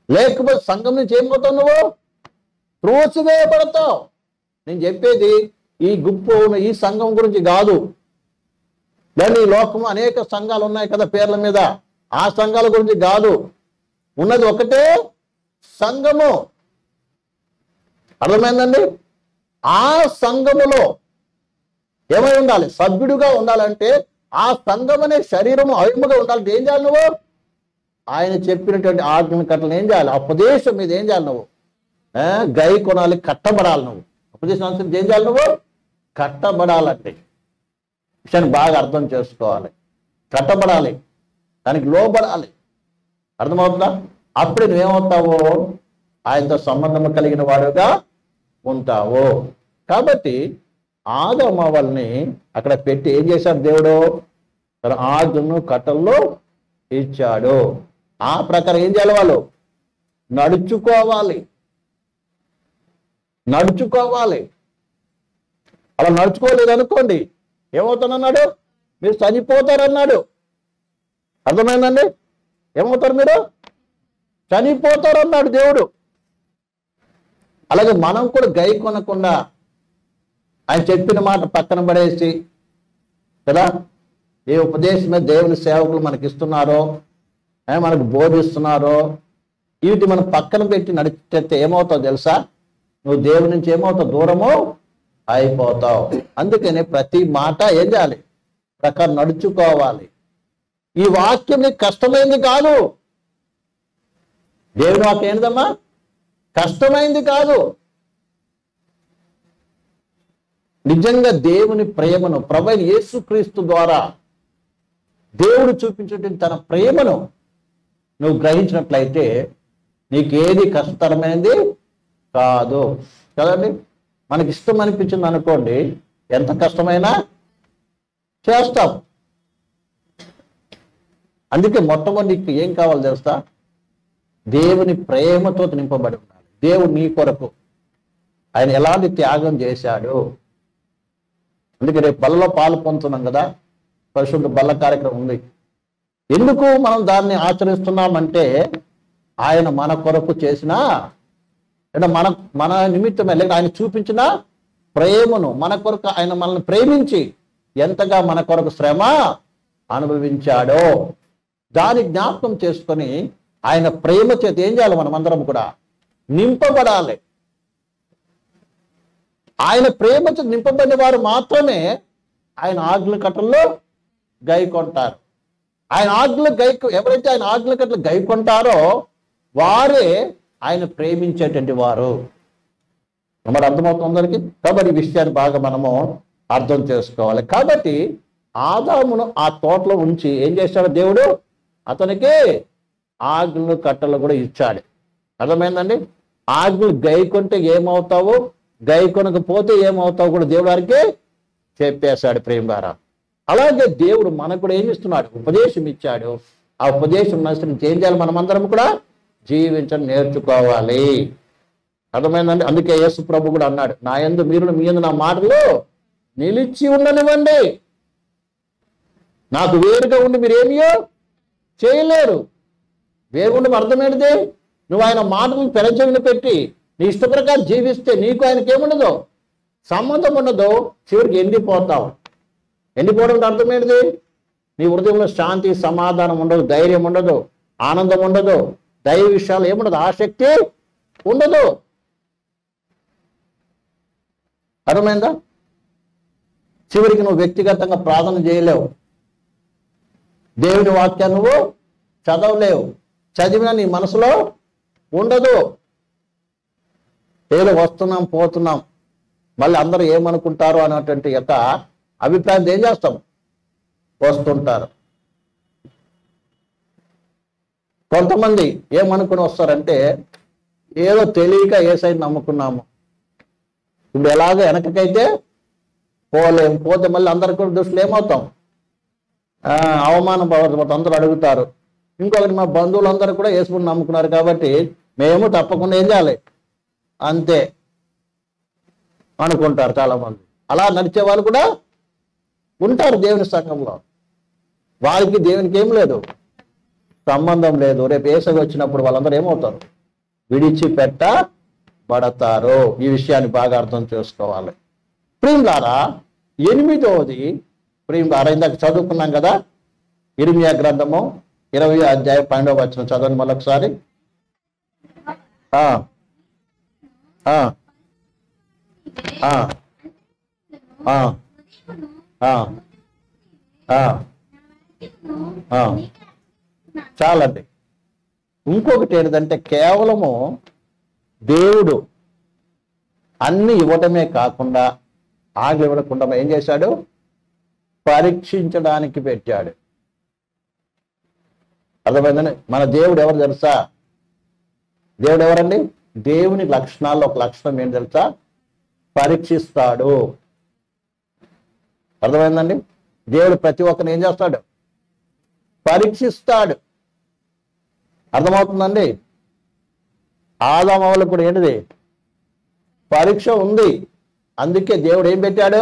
[SPEAKER 1] లేకపోతే సంఘం నుంచి ఏమవుతావు? నువ్వు త్రోసివేయబడతావు. నేను చెప్పేది ఈ గుంపు ఈ సంఘం గురించి కాదు. దాని ఈ లోకంలో అనేక సంఘాలు ఉన్నాయి కదా పేర్ల మీద. ఆ సంఘాల గురించి కాదు. ఉన్నది ఒకటే సంఘము. అర్థమైందండి? ఆ సంఘములో ఏమై ఉండాలి? సభ్యుడిగా ఉండాలంటే ఆ సంఘం అనే శరీరము అవిముగా ఉండాలంటే ఏం చేయాలి? నువ్వు ఆయన చెప్పినటువంటి ఆజ్ఞ కట్టలు ఏం చేయాలి? ఉపదేశం మీద ఏం చేయాలి? నువ్వు గై కొనాలి, కట్టబడాలి. నువ్వు ఉపదేశం అనుసరించి ఏం చేయాలి? నువ్వు కట్టబడాలంటే విషయాన్ని బాగా అర్థం చేసుకోవాలి. కట్టబడాలి, దానికి లోబడాలి. అర్థమవుతుందా? అప్పుడు నువ్వేమవుతావో ఆయనతో సంబంధం కలిగిన వాడుగా ఉంటావు. కాబట్టి ఆదమ వాళ్ళని అక్కడ పెట్టి ఏం చేశాడు? దేవుడు తన ఆజ్ఞను కట్టల్లో ఇచ్చాడు. ఆ ప్రకారం ఏం చేయాలి? వాళ్ళు నడుచుకోవాలి. అలా నడుచుకోలేదు అనుకోండి, ఏమవుతానన్నాడు? మీరు చనిపోతారన్నాడు. అర్థమైందండి? ఏమవుతారు మీరు? చనిపోతారన్నాడు దేవుడు. అలాగే మనం కూడా గై కొనకుండా ఆయన చెప్పిన మాట పక్కన పడేసి కదా, ఏ ఉపదేశమే దేవుని సేవకులు మనకి ఇస్తున్నారో, మనకు బోధిస్తున్నారో, వీటి మనం పక్కన పెట్టి నడిచేస్తే ఏమవుతావు తెలుసా? నువ్వు దేవుడి నుంచి ఏమవుతావు? దూరము అయిపోతావు. అందుకని ప్రతి మాట ఏం చేయాలి? ప్రకారం నడుచుకోవాలి. ఈ వాక్యం నీకు కష్టమైంది కాదు. దేవుని వాక్యం ఏంటమ్మా? కష్టమైంది కాదు. నిజంగా దేవుని ప్రేమను ప్రభువైన యేసుక్రీస్తు ద్వారా దేవుడు చూపించేటువంటి తన ప్రేమను నువ్వు గ్రహించినట్లయితే నీకేది కష్టతరమైనది కాదు కదండి. మనకి ఇష్టం అనిపించింది అనుకోండి, ఎంత కష్టమైనా చేస్తాం. అందుకే మొట్టమొదటి ఏం కావాలి తెలుసా? దేవుని ప్రేమతో నింపబడి ఉండాలి. దేవుడు నీ కొరకు ఆయన ఎలాంటి త్యాగం చేశాడు. అందుకే రేపు బల్లలో పాలు పొందుతున్నాం కదా, పరిశుద్ధ బల్ల కార్యక్రమం ఉంది. ఎందుకు మనం దాన్ని ఆచరిస్తున్నామంటే ఆయన మన కొరకు చేసిన మన మన నిమిత్తమే, లేక ఆయన చూపించిన ప్రేమను, మన కొరకు ఆయన మనల్ని ప్రేమించి ఎంతగా మన కొరకు శ్రమ అనుభవించాడో దాని జ్ఞాపకం చేసుకొని ఆయన ప్రేమ చేత ఏం చేయాలి? మనమందరం కూడా నింపబడాలి. ఆయన ప్రేమ చేత నింపబడిన వారు మాత్రమే ఆయన ఆజ్ఞల కట్టల్లో గైకొంటారు. ఆయన ఆజ్ఞలు ఎవరైతే ఆయన ఆజ్ఞల కట్టలు గైకొంటారో వారే ఆయన ప్రేమించేటువంటి వారు. మరి అర్థమవుతుంది అందరికీ. కాబట్టి ఈ విషయాన్ని బాగా మనము అర్థం చేసుకోవాలి. కాబట్టి ఆదామును ఆ తోటలో ఉంచి ఏం చేశాడు దేవుడు? అతనికి ఆజ్ఞలు కట్టలు కూడా ఇచ్చాడు. అర్థమైందండి? ఆజ్ఞలు గైకొంటే ఏమవుతావు, గైకొనకపోతే ఏమవుతావు కూడా దేవుడు వారికి చెప్పేశాడు ప్రేమ ద్వారా. అలాగే దేవుడు మనకు కూడా ఏమి ఇస్తున్నాడు? ఉపదేశం ఇచ్చాడు. ఆ ఉపదేశం అనుసరించి ఏం చేయాలి? మనమందరం కూడా జీవించడం నేర్చుకోవాలి. అర్థమైందండి? అందుకే యేసు ప్రభు కూడా అన్నాడు, నా యందు మీరు మీ యందు నా మాటలు నిలిచి ఉండనివ్వండి. నాకు వేరుగా ఉండి మీరేమియో చేయలేరు. వేరుగుండి అర్థమైనది, నువ్వు ఆయన మాటలను పెరచవిని పెట్టి నీ ఇష్ట ప్రకారం జీవిస్తే నీకు ఆయనకి ఏముండదు, సంబంధం ఉండదు. చివరికి ఎండిపోతావు. ఎండిపోవడం అర్థమైనది, నీ హృదయంలో శాంతి సమాధానం ఉండదు, ధైర్యం ఉండదు, ఆనందం ఉండదు, దైవ విషయాలు ఏముండదు, ఆసక్తి ఉండదు. అర్థమైందా? చివరికి నువ్వు వ్యక్తిగతంగా ప్రార్థన చేయలేవు, దేవుని వాక్యాన్ని నువ్వు చదవలేవు, చదివినా నీ మనసులో ఉండదు. ఏదో వస్తున్నాం పోతున్నాం, మళ్ళీ అందరూ ఏమనుకుంటారు అనేటువంటి యొక్క అభిప్రాయం ఏం చేస్తాం? వస్తుంటారు. కొంతమంది ఏమనుకుని వస్తారంటే, ఏదో తెలియక ఏ సైడ్ నమ్ముకున్నాము, ఇప్పుడు ఎలాగో వెనకకైతే పోలేము, పోతే మళ్ళీ అందరికి కూడా దృష్టిలో ఏమవుతాం? అవమానం పడతాం, అందరూ అడుగుతారు. ఇంకొకటి మా బంధువులందరూ కూడా యేసుని నమ్ముకున్నారు కాబట్టి మేము తప్పకుండా ఏం చేయాలి అంతే అనుకుంటారు చాలామంది. అలా నడిచే వాళ్ళు కూడా ఉంటారు దేవుని సంఘంలో. వారికి దేవునికి ఏం లేదు, సంబంధం లేదు. రేపు ఏసవి వచ్చినప్పుడు వాళ్ళందరూ ఏమవుతారు? విడిచిపెట్టబడతారు. ఈ విషయాన్ని బాగా అర్థం చేసుకోవాలి. ప్రియులారా, 8వది ప్రియులారా, ఇందాక చదువుకున్నాం కదా, ఇర్మియా గ్రంథము 20వ అధ్యాయం 12వ వచనం చదవండి మళ్ళొకసారి. చాలండి. ఇంకొకటి ఏంటంటే, కేవలము దేవుడు అన్ని ఇవ్వటమే కాకుండా ఆజ్ఞలు ఇవ్వకుండా ఏం చేశాడు? పరీక్షించడానికి పెట్టాడు. అర్థమైందని? మన దేవుడు ఎవరు తెలుసా? దేవుడు ఎవరండి? దేవుని లక్షణాల్లో ఒక లక్షణం ఏంటి తెలుసా? పరీక్షిస్తాడు. అర్థమైందండి? దేవుడు ప్రతి ఒక్కరిని ఏం చేస్తాడు? పరీక్షిస్తాడు. అర్థమవుతుందండి? ఆదాము వాళ్ళకు కూడా ఏంటిది? పరీక్ష ఉంది. అందుకే దేవుడు ఏం పెట్టాడు?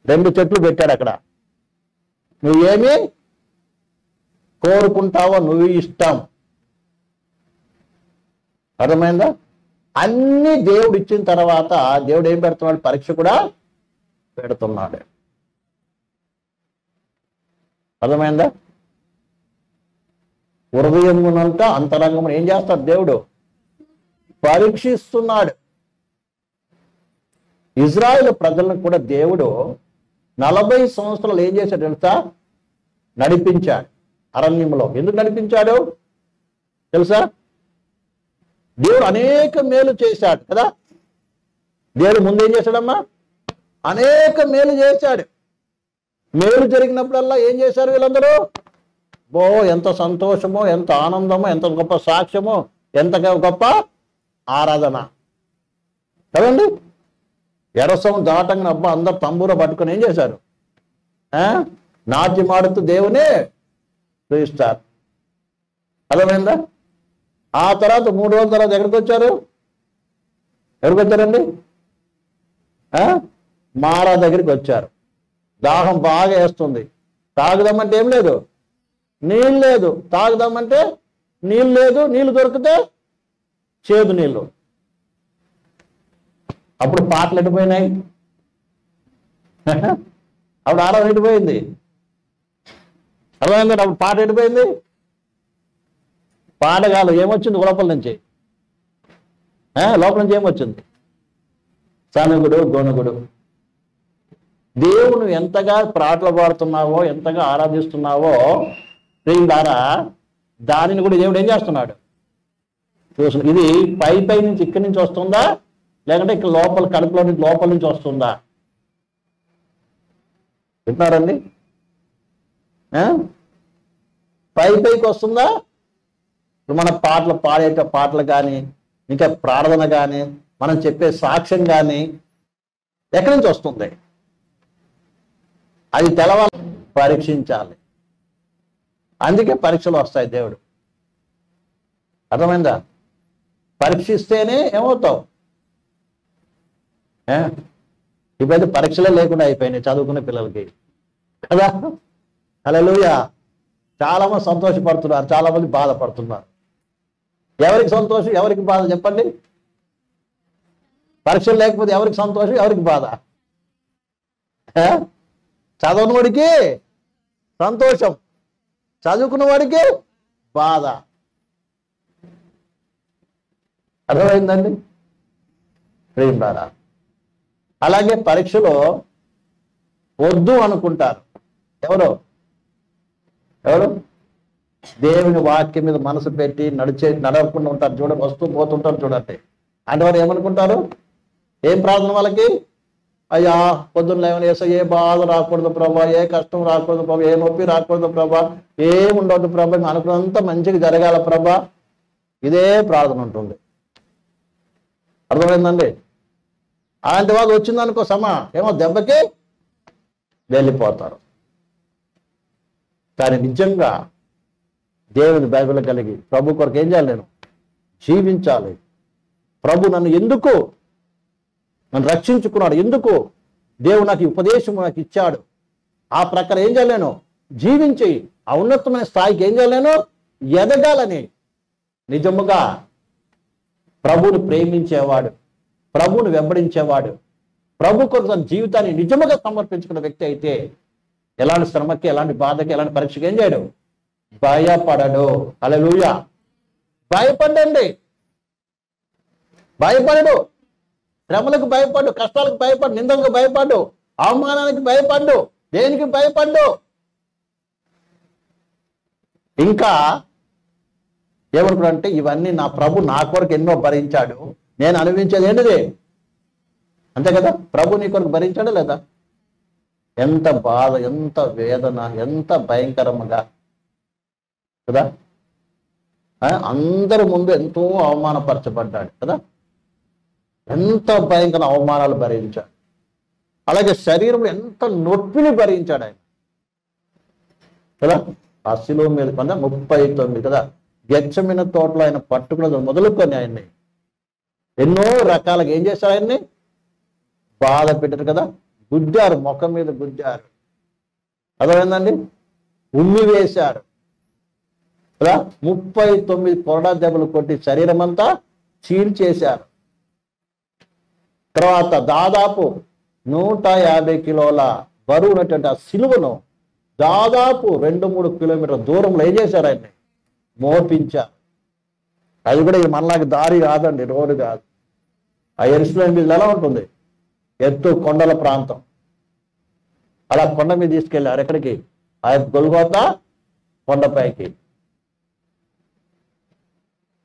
[SPEAKER 1] 2 చెట్లు పెట్టాడు అక్కడ. నువ్వేమి కోరుకుంటావో నువ్వు ఇష్టం. అర్థమైందా? అన్ని దేవుడు ఇచ్చిన తర్వాత దేవుడు ఏం పెడుతున్నాడు? పరీక్ష కూడా పెడుతున్నాడు. అర్థమైందా? హృదయమునంతా అంతరంగమును ఏం చేస్తాడు? దేవుడు పరీక్షిస్తున్నాడు. ఇజ్రాయేల్ ప్రజలను కూడా దేవుడు 40 సంవత్సరాలు ఏం చేశాడు తెలుసా? నడిపించాడు అరణ్యంలో. ఎందుకు నడిపించాడు తెలుసా? దేవుడు అనేక మేలు చేశాడు కదా. దేవుడు ముందు ఏం చేశాడమ్మా? అనేక మేలు చేశాడు. మేలు జరిగినప్పుడల్లా ఏం చేశారు వీళ్ళందరూ? ఎంత సంతోషమో, ఎంత ఆనందమో, ఎంత గొప్ప సాక్ష్యమో, ఎంత గొప్ప ఆరాధన కదండి. ఎరసం దాటంగా అబ్బా అందరు తంబూర పట్టుకొని ఏం చేశారు? నాట్యమాడుతూ దేవుని చూస్తారు. అర్థమైందా? ఆ తర్వాత 3 రోజుల తర్వాత ఎక్కడికి వచ్చారు? ఎక్కడికి వచ్చారండి? మారా దగ్గరికి వచ్చారు. దాహం బాగా వేస్తుంది. తాగుదామంటే ఏం లేదు, నీళ్ళు లేదు. తాగుదామంటే నీళ్ళు లేదు. నీళ్ళు దొరికితే చేదు నీళ్ళు. అప్పుడు పాటలు ఎడిపోయినాయి. అప్పుడు ఆరాధన ఎడిపోయింది. అర్థమైందండి? అప్పుడు పాట ఎడిపోయింది. పాటగాలు ఏమొచ్చింది? లోపల నుంచి ఏమొచ్చింది? సనుగుడు, గొనుగుడు. దేవుని ఎంతగా పాటలు పాడుతున్నావో, ఎంతగా ఆరాధిస్తున్నావో ద్వారా దానిని కూడా దేవుడు ఏం చేస్తున్నాడు? చూసు. ఇది పై నుంచి ఇక్కడి నుంచి వస్తుందా, లేకుంటే ఇక్కడ లోపల కడుపులో నుంచి లోపల నుంచి వస్తుందా? వింటున్నారండి? పైకి వస్తుందా? ఇప్పుడు మన పాడేట పాటలు కానీ, ఇంకా ప్రార్థన కానీ, మనం చెప్పే సాక్ష్యం కానీ ఎక్కడి నుంచి వస్తుంది? అది తెలవాలి, పరీక్షించాలి. అందుకే పరీక్షలు వస్తాయి దేవుడు. అర్థమైందా? పరీక్షిస్తేనే ఏమవుతావు? ఇప్పుడైతే పరీక్షలే లేకుండా అయిపోయినాయి చదువుకునే పిల్లలకి కదా. హల్లెలూయా. చాలా మంది సంతోషపడుతున్నారు, చాలా మంది బాధపడుతున్నారు. ఎవరికి సంతోషం, ఎవరికి బాధ చెప్పండి? పరీక్షలు లేకపోతే ఎవరికి సంతోషం, ఎవరికి బాధ? చదవని వాడికి సంతోషం, చదువుకున్న వాడికి బాధ. అర్థమైందండి? ప్రేమ. అలాగే పరీక్షలో వద్దు అనుకుంటారు. ఎవరు దేవుని వాక్యం మీద మనసు పెట్టి నడవకుండా ఉంటారు చూడండి, వస్తూ పోతుంటారు చూడండి. అంటే వారు ఏమనుకుంటారు? ఏం ప్రార్థన వాళ్ళకి? అయ్యా పొద్దున్న లేవని ఏ బాధ రాకూడదు ప్రభా, ఏ కష్టం రాకూడదు ప్రభా, ఏ నొప్పి రాకూడదు ప్రభా, ఏం ఉండవద్దు ప్రభా, అనుకున్నంత మంచిగా జరగాల ప్రభా. ఇదే ప్రార్థన ఉంటుంది. అర్థమైందండి? అలాంటి వాళ్ళు వచ్చిందనుకో ఏమో దెబ్బకి వెళ్ళిపోతారు. కానీ నిజంగా దేవుని బైబిల్ కలిగి ప్రభు కొరకు ఏం చేయాలి? నేను జీవించాలి. ప్రభు నన్ను రక్షించుకున్నాడు. ఎందుకు? దేవుడు నాకు ఉపదేశం నాకు ఇచ్చాడు. ఆ ప్రకారం ఏం చేయాలి? నేను జీవించి ఆ ఉన్నతమైన స్థాయికి ఏం చేయాలి? నేను ఎదగాలని నిజముగా ప్రభువుని ప్రేమించేవాడు, ప్రభువుని వెంబడించేవాడు, ప్రభు కొరకు తన జీవితాన్ని నిజముగా సమర్పించుకున్న వ్యక్తి అయితే ఎలాంటి శ్రమకి, ఎలాంటి బాధకి, ఎలాంటి పరీక్షకి ఏం చేయడు? భయపడడు. హల్లెలూయా. భయపడండి. భయపడడు. శ్రమలకు భయపడు, కష్టాలకు భయపడు, నిందలకు భయపడు, అవమానానికి భయపడ్డు, దేనికి భయపడ్డు. ఇంకా ఏమనుకున్నాడంటే ఇవన్నీ నా ప్రభు నా కొరకు ఎన్నో భరించాడు, నేను అనుభవించేది ఏంటిది? అంతే కదా. ప్రభు నీ కొరకు భరించాడు లేదా? ఎంత బాధ, ఎంత వేదన, ఎంత భయంకరముగా కదా. అందరి ముందు ఎంతో అవమానపరచబడ్డాడు కదా. ఎంత భయంకర అవమానాలు భరించాడు. అలాగే శరీరంలో ఎంత నొప్పిని భరించాడు ఆయన కదా. ఆ శిలువ మీద 39 కదా. గెత్సెమనే తోటలో ఆయన పట్టుకున్నది మొదలుకొని ఆయన్ని ఎన్నో రకాలుగా ఏం చేశారు? ఆయన్ని బాధ పెట్టారు కదా, గుద్దారు, ముఖం మీద గుద్దారు. అర్థమైందండి? ఉమ్మి వేశారు కదా. 39 కొరడా దెబ్బలు కొట్టి శరీరం అంతా చీల్చేశారు. తర్వాత దాదాపు 150 కిలోల బరువు ఉన్నటువంటి ఆ సిలువను దాదాపు 2-3 కిలోమీటర్ల దూరంలో ఏం చేశారు? ఆయన్ని మోపించారు. అది కూడా మనలాగా దారి కాదండి, రోడ్డు కాదు. ఆ యెరూషలేము మీద ఎలా ఉంటుంది? ఎత్తు కొండల ప్రాంతం. అలా కొండ మీద తీసుకెళ్ళారు. ఎక్కడికి? ఆ గొల్గోతా కొండపైకి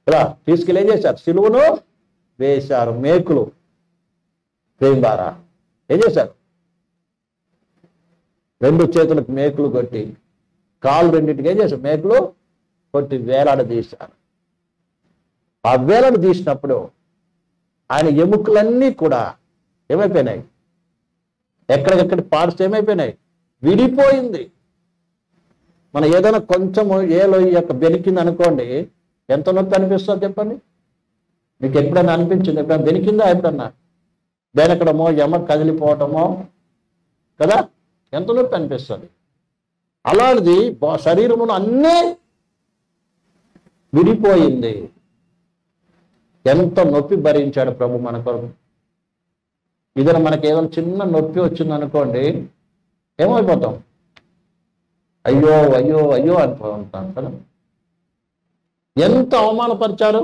[SPEAKER 1] ఇలా తీసుకెళ్ళి ఏం చేశారు? సిలువను వేశారు. మేకులు ద్వారా ఏం చేశారు? 2 చేతులకు మేకులు కొట్టి, కాళ్ళు రెండింటికి ఏం చేశారు? మేకులు కొట్టి వేలాడదీశారు. ఆ వేలాడ తీసినప్పుడు ఆయన ఎముకలన్నీ కూడా ఏమైపోయినాయి? ఎక్కడికెక్కడ పార్ట్స్ ఏమైపోయినాయి? విడిపోయింది. మన ఏదైనా కొంచెము ఏలో యొక్క బెనికింది అనుకోండి, ఎంత నొప్పి అనిపిస్తుంది చెప్పండి? మీకు ఎప్పుడైనా అనిపించింది? ఎప్పుడైనా బెనికిందా? ఎప్పుడన్నా బెనకడమో, ఎమ కదిలిపోవటమో కదా, ఎంత నొప్పి అనిపిస్తుంది. అలాంటిది శరీరంలో అన్నీ విడిపోయింది. ఎంత నొప్పి భరించాడు ప్రభు మన కొరకు. ఇదన మనకి ఏదైనా చిన్న నొప్పి వచ్చింది అనుకోండి, ఏమైపోతాం? అయ్యో అయ్యో అయ్యో అనుకుంటాం కదా. ఎంత అవమానపరిచారు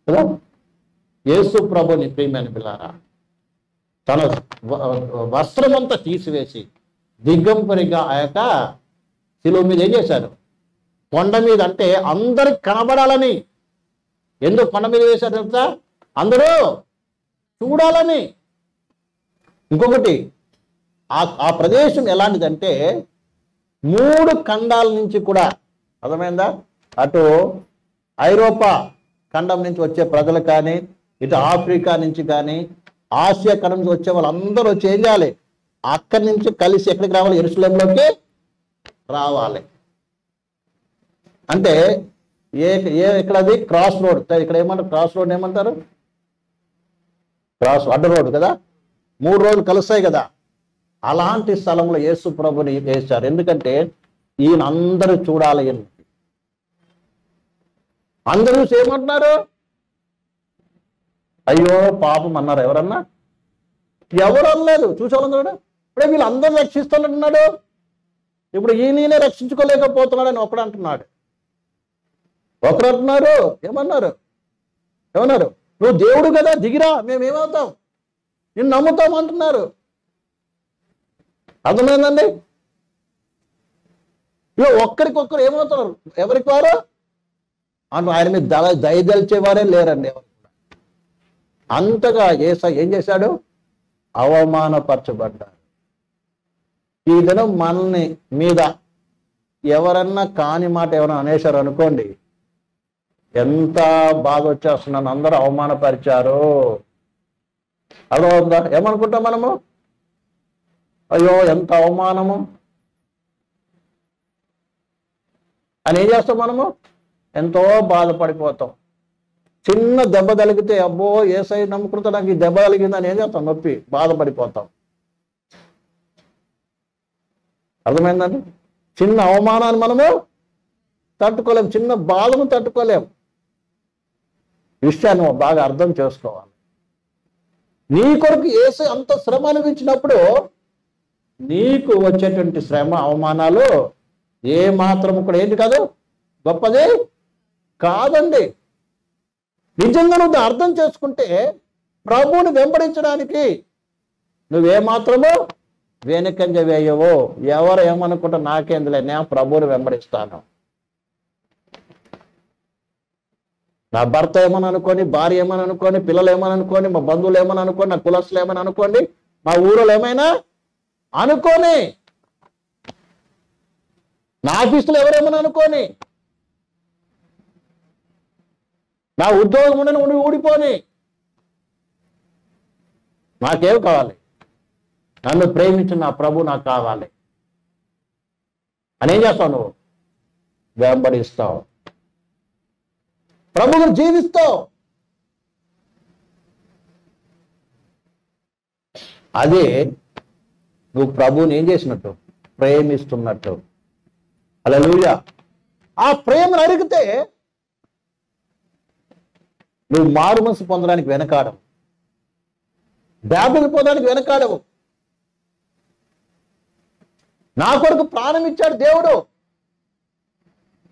[SPEAKER 1] కదా. యేసు ప్రభుని ప్రియమైన పిల్లారా, తన వస్త్రమంతా తీసివేసి దిగంబరిగా ఆ యొక్క శిలువ మీద ఏం చేశారు? కొండ మీద. అంటే అందరికి కనబడాలని. ఎందుకు కొండ మీద వేశారు తెలుసా? అందరూ చూడాలని. ఇంకొకటి, ఆ ప్రదేశం ఎలాంటిదంటే 3 ఖండాల నుంచి కూడా, అర్థమైందా? అటు ఐరోపా ఖండం నుంచి వచ్చే ప్రజలు కానీ, ఇటు ఆఫ్రికా నుంచి కానీ, ఆసియా ఖండం నుంచి వచ్చే వాళ్ళందరూ వచ్చి ఏం చేయాలి? అక్కడి నుంచి కలిసి ఎక్కడికి రావాలి? యెరూషలేములోకి రావాలి. అంటే ఇక్కడ అది క్రాస్ రోడ్. ఇక్కడ ఏమంటారు? క్రాస్ రోడ్ ఏమంటారు? క్రాస్ అడ్డ రోడ్ కదా. 3 రోజులు కలుస్తాయి కదా. అలాంటి స్థలంలో యేసు ప్రభుని వేశారు. ఎందుకంటే ఈయన అందరూ చూడాలి. అందరూ ఏమంటున్నారు? అయ్యో పాపం అన్నారు. ఎవరన్నా? ఎవరు అనలేదు. చూసేవాళ్ళందరూ ఇప్పుడే వీళ్ళందరూ రక్షిస్తానంటున్నాడు. ఇప్పుడు ఈయననే రక్షించుకోలేకపోతున్నాడని ఒకడు అంటున్నాడు. ఒకరు అంటున్నారు, ఏమన్నారు? నువ్వు దేవుడు కదా, దిగిరా, మేమేమవుతాం, నిన్ను నమ్ముతాం అంటున్నారు. అర్థమైందండి? ఇక ఒక్కరికొక్కరు ఏమవుతున్నారు? ఎవరికి వారు ఆయన మీద దయదలిచేవారే లేరండి ఎవరు. అంతగా ఏం చేశాడు? అవమానపరచబడ్డారు. ఈ దినం మనల్ని మీద ఎవరన్నా కాని మాట ఎవరన్నా అనేశారు అనుకోండి, ఎంత బాధ వచ్చేస్తున్నాను. అందరూ అవమానపరిచారు. అర్థమవుతుందా? ఏమనుకుంటాం మనము? అయ్యో ఎంత అవమానము అని ఏం చేస్తాం మనము? ఎంతో బాధపడిపోతాం. చిన్న దెబ్బ తగిలితే అబ్బో యేసయ్య నమ్ముకుంటే నాకు ఈ దెబ్బ తగిలిందని ఏం చేస్తాం? నొప్పి బాధపడిపోతాం. అర్థమైందండి? చిన్న అవమానాన్ని మనము తట్టుకోలేం, చిన్న బాధను తట్టుకోలేం. విషయాన్ని బాగా అర్థం చేసుకోవాలి. నీ కొరకు యేసు అంత శ్రమ అనిపించినప్పుడు నీకు వచ్చేటువంటి శ్రమ, అవమానాలు ఏ మాత్రం కూడా ఏంటి కాదు, గొప్పది కాదండి. నిజంగా నువ్వు అర్థం చేసుకుంటే ప్రభువుని వెంబడించడానికి నువ్వేమాత్రము వెనుకంజ వేయవో. ఎవరు ఏమనుకుంటా నాకేందులే, నేను ప్రభువుని వెంబడిస్తాను. నా భర్త ఏమని అనుకోని, భార్య ఏమని అనుకోని, పిల్లలు ఏమని అనుకోని, మా బంధువులు ఏమని అనుకోని, నా కులస్తులు ఏమని అనుకోండి, మా ఊరిలో ఏమైనా అనుకోని, నా ఆఫీసులో ఎవరేమని అనుకోని, నా ఉద్యోగం ఉండి ఊడిపోని, నాకేం కావాలి? నన్ను ప్రేమించిన నా ప్రభు నాకు కావాలి అని ఏం చేస్తావు? నువ్వు వెంబడిస్తావు, ప్రభువును జీవిస్తావు. అదే నువ్వు ప్రభువుని ఏం చేసినట్టు, ప్రేమిస్తున్నట్టు. హల్లెలూయా. ఆ ప్రేమను అరిగితే నువ్వు మారు మనసు పొందడానికి వెనకాడవు, బాప్తిజం పొందడానికి వెనకాడవు. నా కొరకు ప్రాణం ఇచ్చాడు దేవుడు,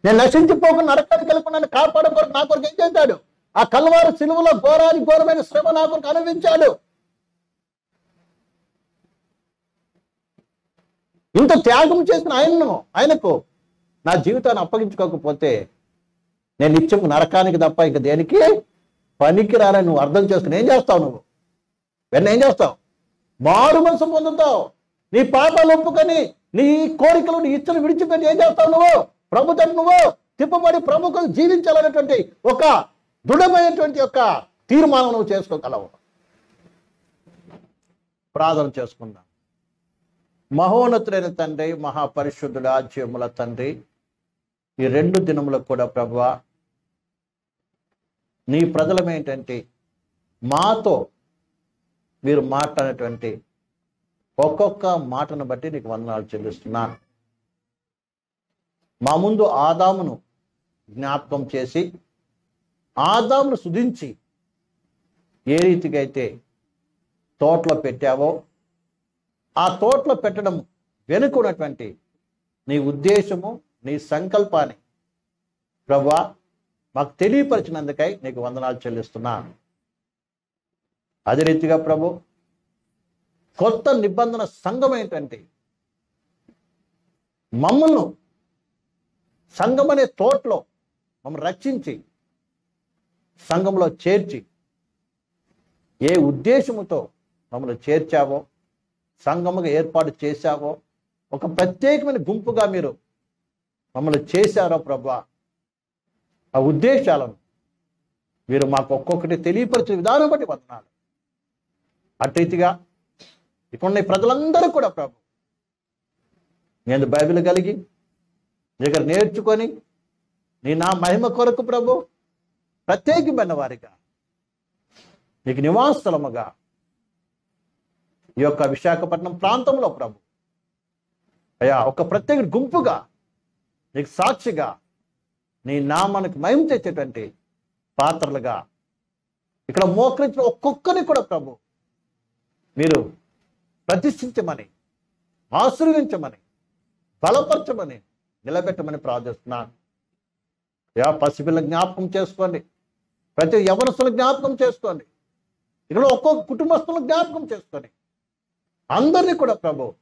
[SPEAKER 1] నేను నశించిపోకుండా నరకానికి వెళ్ళకుండా నన్ను కాపాడడం కొరకు నా కొరకు ఏం చేశాడు? ఆ కల్వారి సిలువలో ఘోరమైన శ్రమ నా కొరకు అనుభవించాడు. ఇంత త్యాగం చేసిన ఆయనకు నా జీవితాన్ని అప్పగించుకోకపోతే నేను నిత్యం నరకానికి తప్ప ఇంక దేనికి పనికిరాలని నువ్వు అర్థం చేసుకుని ఏం చేస్తావు? నువ్వు వెన్న ఏం చేస్తావు? మారు మనసు పొందుతావు. నీ పాపాలు ఒప్పుకొని నీ కోరికలు నీ ఇచ్చలు విడిచిపెట్టి ఏం చేస్తావు? నువ్వు ప్రభు తట్టు నువ్వు తిప్పబడి ప్రభుకు జీవించాలనేటువంటి ఒక దృఢమైనటువంటి యొక్క తీర్మానం నువ్వు చేసుకోగలవు. ప్రార్థన చేసుకుందాం. మహోన్నతుడైన తండ్రి, మహాపరిశుద్ధుడా, జీవముల తండ్రి, ఈ 2 దినములకు కూడా ప్రభువా నీ ప్రజలమేంటంటే మాతో మీరు మాట్లాడినటువంటి ఒక్కొక్క మాటను బట్టి నీకు వందనాలు చెల్లిస్తున్నాను. మా ముందు ఆదామును జ్ఞాపకం చేసి ఆదామును స్తుతించి ఏ రీతిగా అయితే తోటలో పెట్టావో ఆ తోటలో పెట్టడం వెనుకున్నటువంటి నీ ఉద్దేశము, నీ సంకల్పాన్ని ప్రభువా మాకు తెలియపరిచినందుకై నీకు వందనాలు చెల్లిస్తున్నాను. అదే రీతిగా ప్రభు కొత్త నిబంధన సంఘం ఏంటంటే మమ్మల్ని సంఘం అనే తోటలో మమ్మల్ని రక్షించి సంఘంలో చేర్చి ఏ ఉద్దేశముతో మమ్మల్ని చేర్చావో, సంఘముగా ఏర్పాటు చేశావో, ఒక ప్రత్యేకమైన గుంపుగా మీరు మమ్మల్ని చేశారో ప్రభువా, ఆ ఉద్దేశాలను మీరు మాకు ఒక్కొక్కటి తెలియపరిచే విధానం బట్టి వందనాలు. అట్రీతిగా ఇక్కడ ప్రజలందరూ కూడా ప్రభు నేను బైబిల్ కలిగి దగ్గర నేర్చుకొని నా మహిమ కొరకు ప్రభు ప్రత్యేకమైన వారిగా నీకు నివాసస్థలముగా ఈ యొక్క విశాఖపట్నం ప్రాంతంలో ప్రభు అయ్యా ఒక ప్రత్యేక గుంపుగా నీకు సాక్షిగా నీ నామానికి మహిమ తెచ్చేటువంటి పాత్రలుగా ఇక్కడ మోకరించిన ఒక్కొక్కరిని కూడా ప్రభు మీరు ప్రతిష్ఠించమని, ఆశీర్వదించమని, బలపరచమని, నిలబెట్టమని ప్రార్థిస్తున్నాను. పసిపిల్ల జ్ఞాపకం చేసుకోండి, ప్రతి యవనస్తులు జ్ఞాపకం చేసుకోండి, ఇక్కడ ఒక్కొక్క కుటుంబస్తులను జ్ఞాపకం చేసుకోండి. అందరినీ కూడా ప్రభు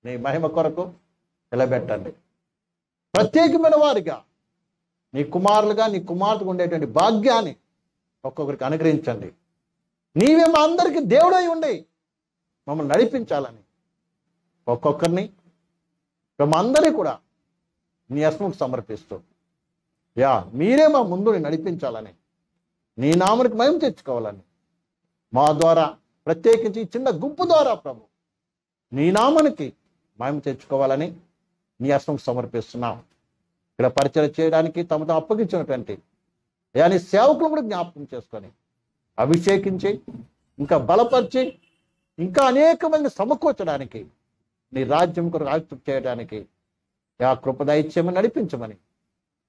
[SPEAKER 1] నీ మహిమ కొరకు నిలబెట్టండి. ప్రత్యేకమైన వారిగా నీ కుమారులుగా, నీ కుమార్తెకు ఉండేటువంటి భాగ్యాన్ని ఒక్కొక్కరికి అనుగ్రహించండి. నీవే మా అందరికీ దేవుడై ఉండి మమ్మల్ని నడిపించాలని ఒక్కొక్కరిని మా అందరినీ కూడా నీ అస్ముకు సమర్పిస్తూ మీరే మా ముందు నడిపించాలని, నీ నామానికి మహిమ తెచ్చుకోవాలని, మా ద్వారా ప్రత్యేకించి చిన్న గుంపు ద్వారా ప్రభు నీ నామానికి మహిమ తెచ్చుకోవాలని నీ అస్ముకు సమర్పిస్తున్నాం. ఇక్కడ పరిచయం చేయడానికి తమ అప్పగించినటువంటి నీ సేవకులు కూడా జ్ఞాపకం చేసుకొని అభిషేకించి ఇంకా బలపరిచి ఇంకా అనేక మంది సమకూర్చడానికి నీ రాజ్యం కొరకు ఆయుక్తం చేయడానికి కృపదైత్యమని నడిపించమని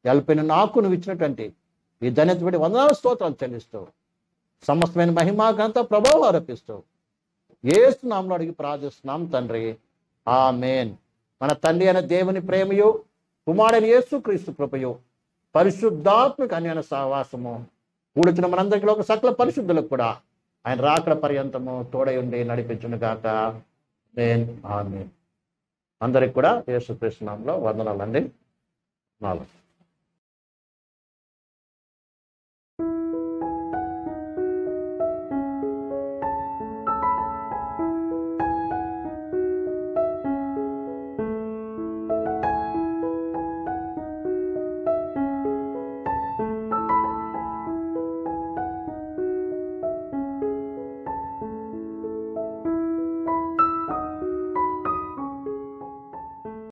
[SPEAKER 1] ఎల్పిన నాకు నువ్వు ఇచ్చినటువంటి ఈ ధన్యత బట్టి వందనాలు స్తోత్రాలు చెల్లిస్తూ సమస్తమైన మహిమా ఘనత ప్రభావం ఆరోపిస్తూ యేసు నామములో అడిగి ప్రార్థిస్తున్నాం తండ్రి, ఆమేన్. మన తండ్రి అయిన దేవుని ప్రేమయు, కుమారుడైన యేసు క్రీస్తు కృపయు, పరిశుద్ధాత్మక అన్యోన్య సహవాసము కూడుచున్న మనందరికీ ఒక సకల పరిశుద్ధులకు కూడా ఆయన రాకడ పర్యంతము తోడై ఉండి నడిపించును గాక. ఆమేన్. అందరికి కూడా యేసు క్రీస్తు నామములో వందనాలండి.